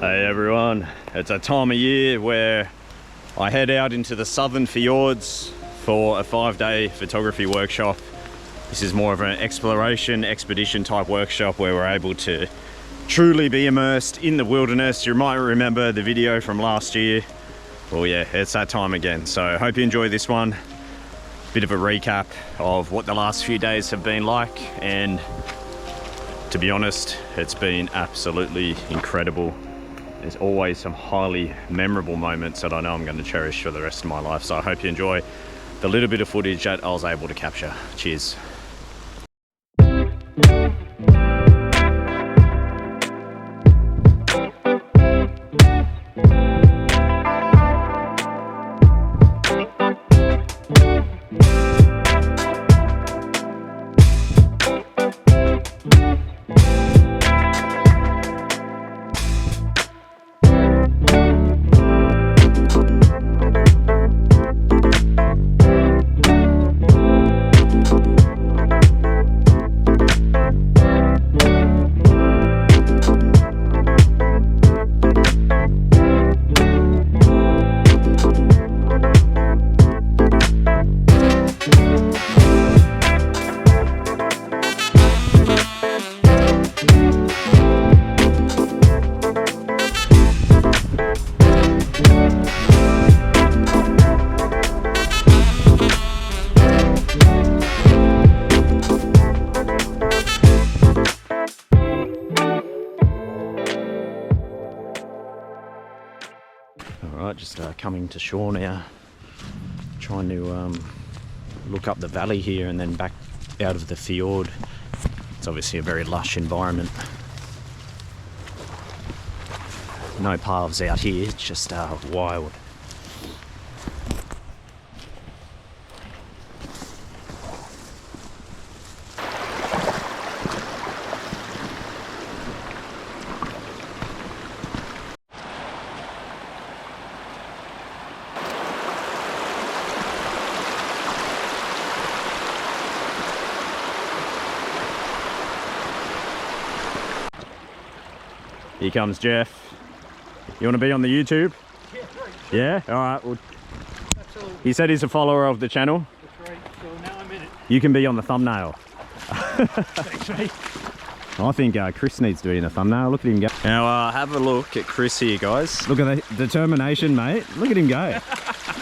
Hey everyone, it's a time of year where I head out into the southern fjords for a 5-day photography workshop. This is more of an exploration, expedition type workshop where we're able to truly be immersed in the wilderness. You might remember the video from last year. Well yeah, it's that time again. So I hope you enjoy this one. Bit of a recap of what the last few days have been like, and to be honest, it's been absolutely incredible. There's always some highly memorable moments that I know I'm going to cherish for the rest of my life. So I hope you enjoy the little bit of footage that I was able to capture. Cheers. Alright, just coming to shore now, trying to look up the valley here and then back out of the fjord. It's obviously a very lush environment. No paths out here, it's just wild. Here comes Jeff. You want to be on the YouTube? Yeah? Alright, well, he said he's a follower of the channel. That's right, so now I'm in it. You can be on the thumbnail. Thanks, mate. I think Chris needs to be in the thumbnail. Look at him go. Now have a look at Chris here, guys. Look at the determination, mate. Look at him go.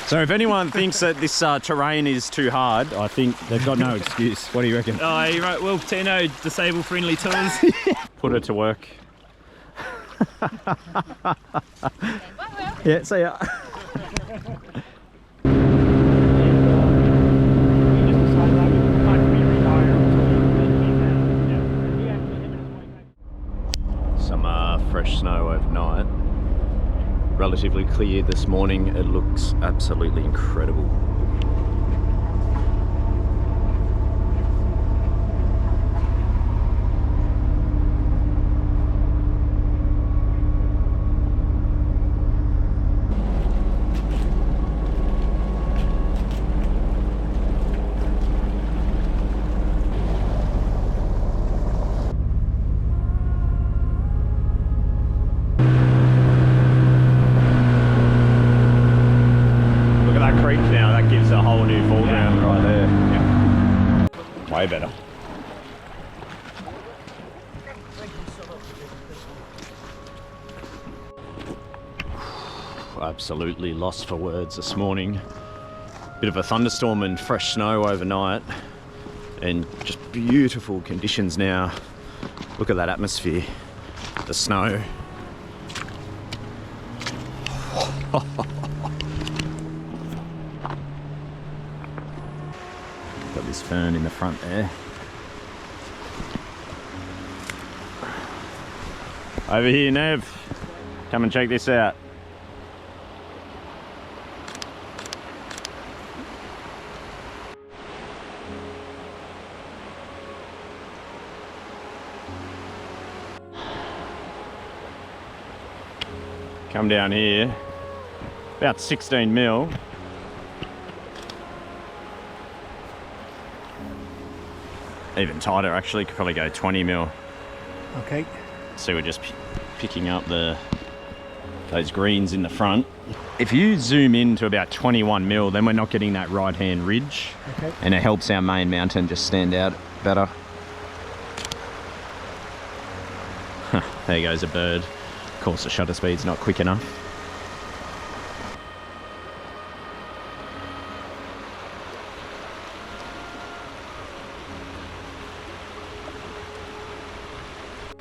So if anyone thinks that this terrain is too hard, I think they've got no excuse. What do you reckon? Oh, you're right. Well, Patino, disabled friendly tools. Put it to work. Yeah, see ya. Some fresh snow overnight. Relatively clear this morning. It looks absolutely incredible. Now that gives a whole new foreground right there. Yeah. Way better. Absolutely lost for words this morning. Bit of a thunderstorm and fresh snow overnight, and just beautiful conditions now. Look at that atmosphere, the snow. Got this fern in the front there. Over here, Nev. Come and check this out. Come down here, about 16 mil. Even tighter actually, could probably go 20 mil. Okay. So we're just picking up the those greens in the front. If you zoom in to about 21 mil, then we're not getting that right-hand ridge. Okay. And it helps our main mountain just stand out better. There goes a bird. Of course, the shutter speed's not quick enough.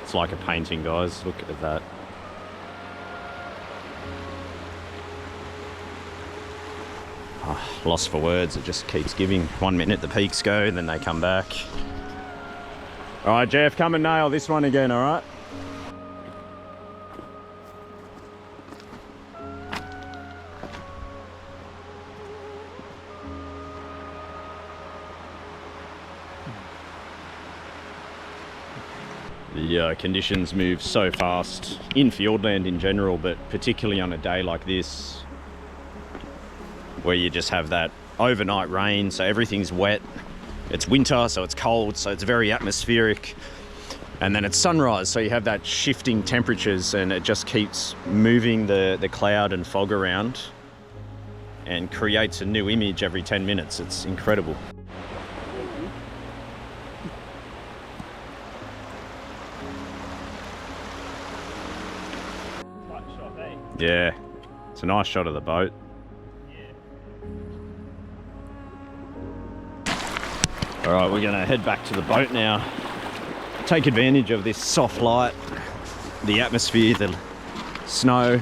It's like a painting, guys. Look at that. Oh, lost for words. It just keeps giving. 1 minute the peaks go, then they come back. All right, Jeff, come and nail this one again, all right? The conditions move so fast in Fiordland in general, but particularly on a day like this, where you just have that overnight rain, so everything's wet. It's winter, so it's cold, so it's very atmospheric. And then it's sunrise, so you have that shifting temperatures, and it just keeps moving the cloud and fog around and creates a new image every 10 minutes. It's incredible. Yeah, it's a nice shot of the boat. All right, we're gonna head back to the boat now. Take advantage of this soft light, the atmosphere, the snow.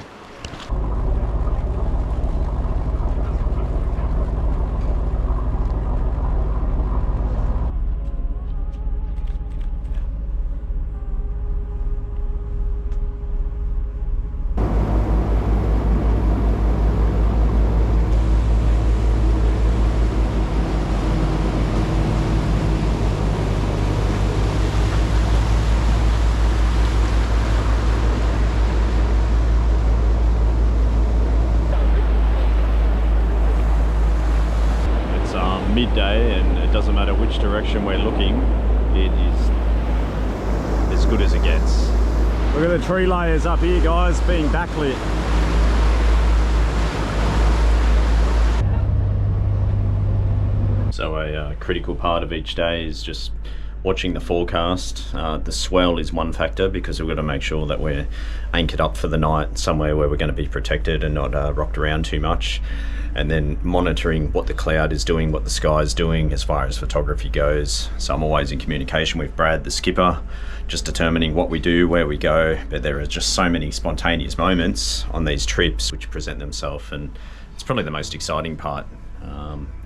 Midday, and it doesn't matter which direction we're looking, it is as good as it gets. Look at the tree layers up here, guys, being backlit. So a critical part of each day is just watching the forecast. The swell is one factor, because we've got to make sure that we're anchored up for the night somewhere where we're going to be protected and not rocked around too much. And then monitoring what the cloud is doing, what the sky is doing as far as photography goes. So I'm always in communication with Brad, the skipper, just determining what we do, where we go. But there are just so many spontaneous moments on these trips which present themselves, and it's probably the most exciting part.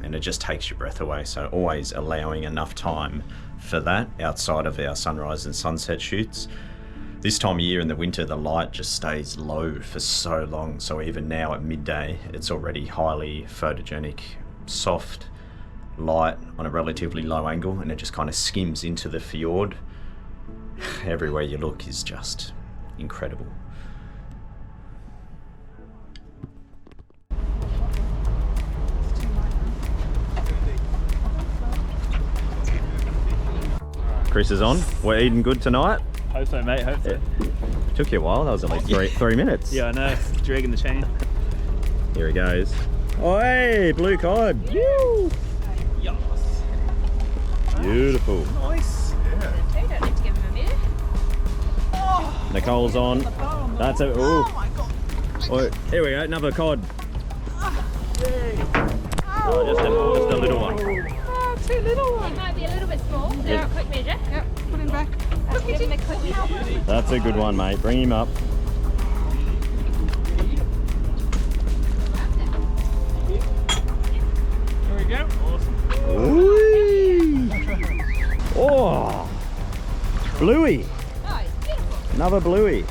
And it just takes your breath away. So always allowing enough time for that outside of our sunrise and sunset shoots. This time of year in the winter, the light just stays low for so long. So even now at midday, it's already highly photogenic, soft light on a relatively low angle, and it just kind of skims into the fjord. Everywhere you look is just incredible. Chris is on. We're eating good tonight. Hope so, mate. Hope so. Yeah. Took you a while. That was only three minutes. Yeah, I know. Dragging the chain. Here he goes. Oh, hey, blue cod. Woo! Yes. Beautiful. Nice. You don't need to give him a minute. Oh, Nicole's on. That's a. oh Ooh. my god. Oh, here we go. Another cod. Oh, Oh, just a little one. Oh, two little ones. It might be a little bit small. So Yeah. a quick measure. Yep, put him back. Let's give him a quick measure. That's a good one, mate. Bring him up. Here we go. Awesome. Ooh. Oh, bluey. Oh, it's beautiful. Another bluey.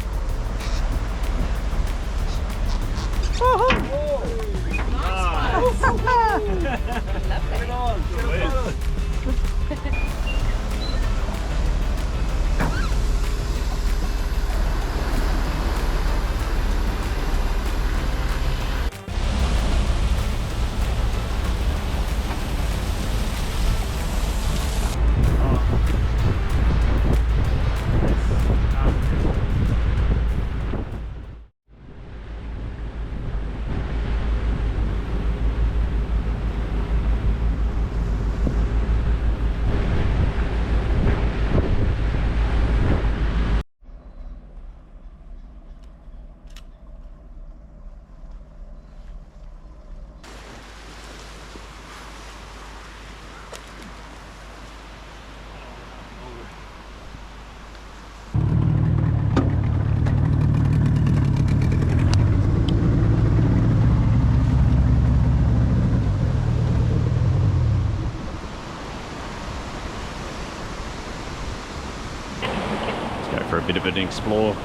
and explore,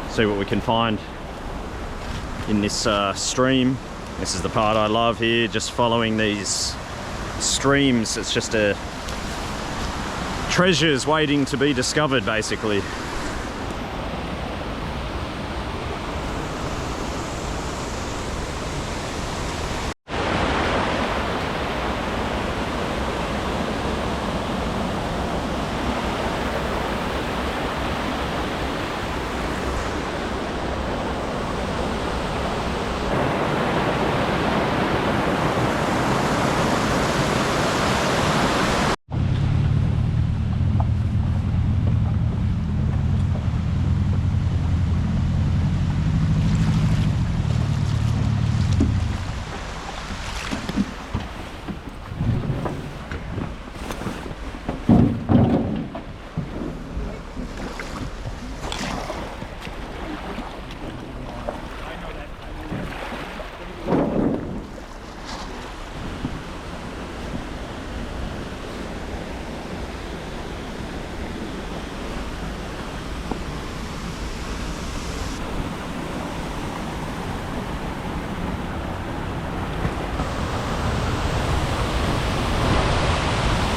see what we can find in this stream. This is the part I love here, just following these streams. It's just a treasures waiting to be discovered, basically.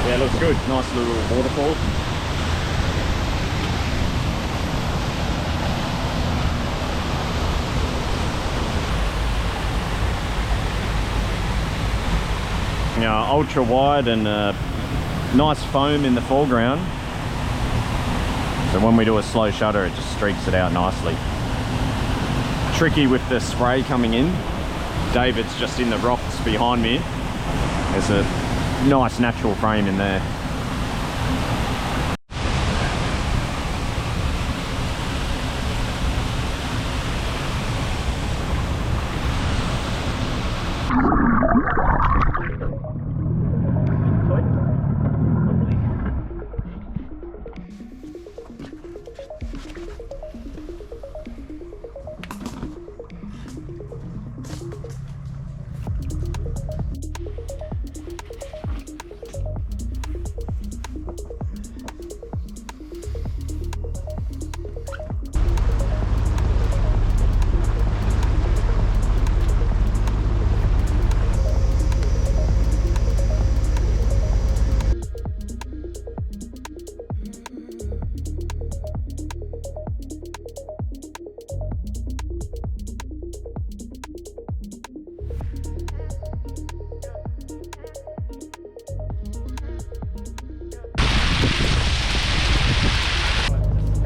Yeah, looks good. Nice little waterfall. Yeah, ultra wide and nice foam in the foreground. So when we do a slow shutter, it just streaks it out nicely. Tricky with the spray coming in. David's just in the rocks behind me. There's a nice natural frame in there.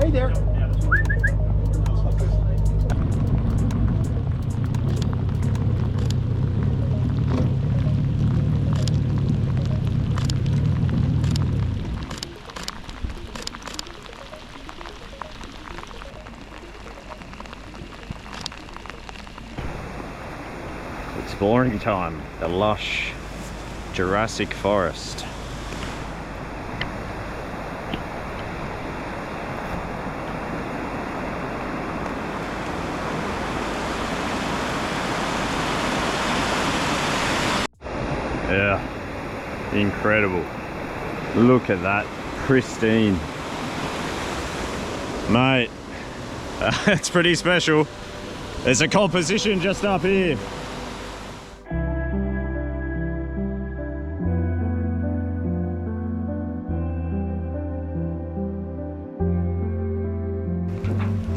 Hey there. Exploring time, the lush Jurassic Forest. Yeah, incredible. Look at that, pristine. Mate, it's pretty special. There's a composition just up here.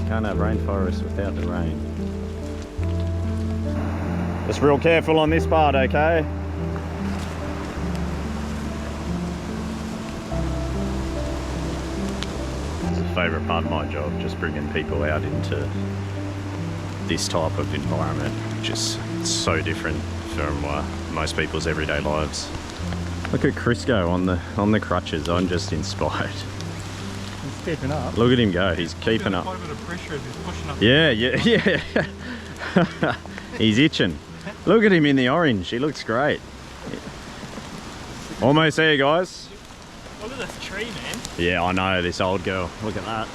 Can't have rainforest without the rain. Just real careful on this part, okay? It's a favourite part of my job, just bringing people out into this type of environment, which is so different from most people's everyday lives. Look at Crisco on the crutches. I'm just inspired. He's keeping up. Look at him go. He's keeping up. Quite a bit of pressure as he's pushing up. Yeah. He's itching. Look at him in the orange. He looks great. Almost there, guys. Look at this tree, man. Yeah, I know, this old girl. Look at that.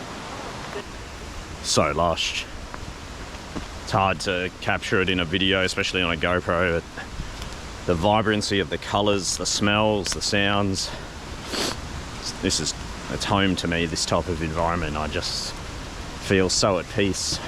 So lush. It's hard to capture it in a video, especially on a GoPro, but the vibrancy of the colours, the smells, the sounds. It's home to me, this type of environment. I just feel so at peace.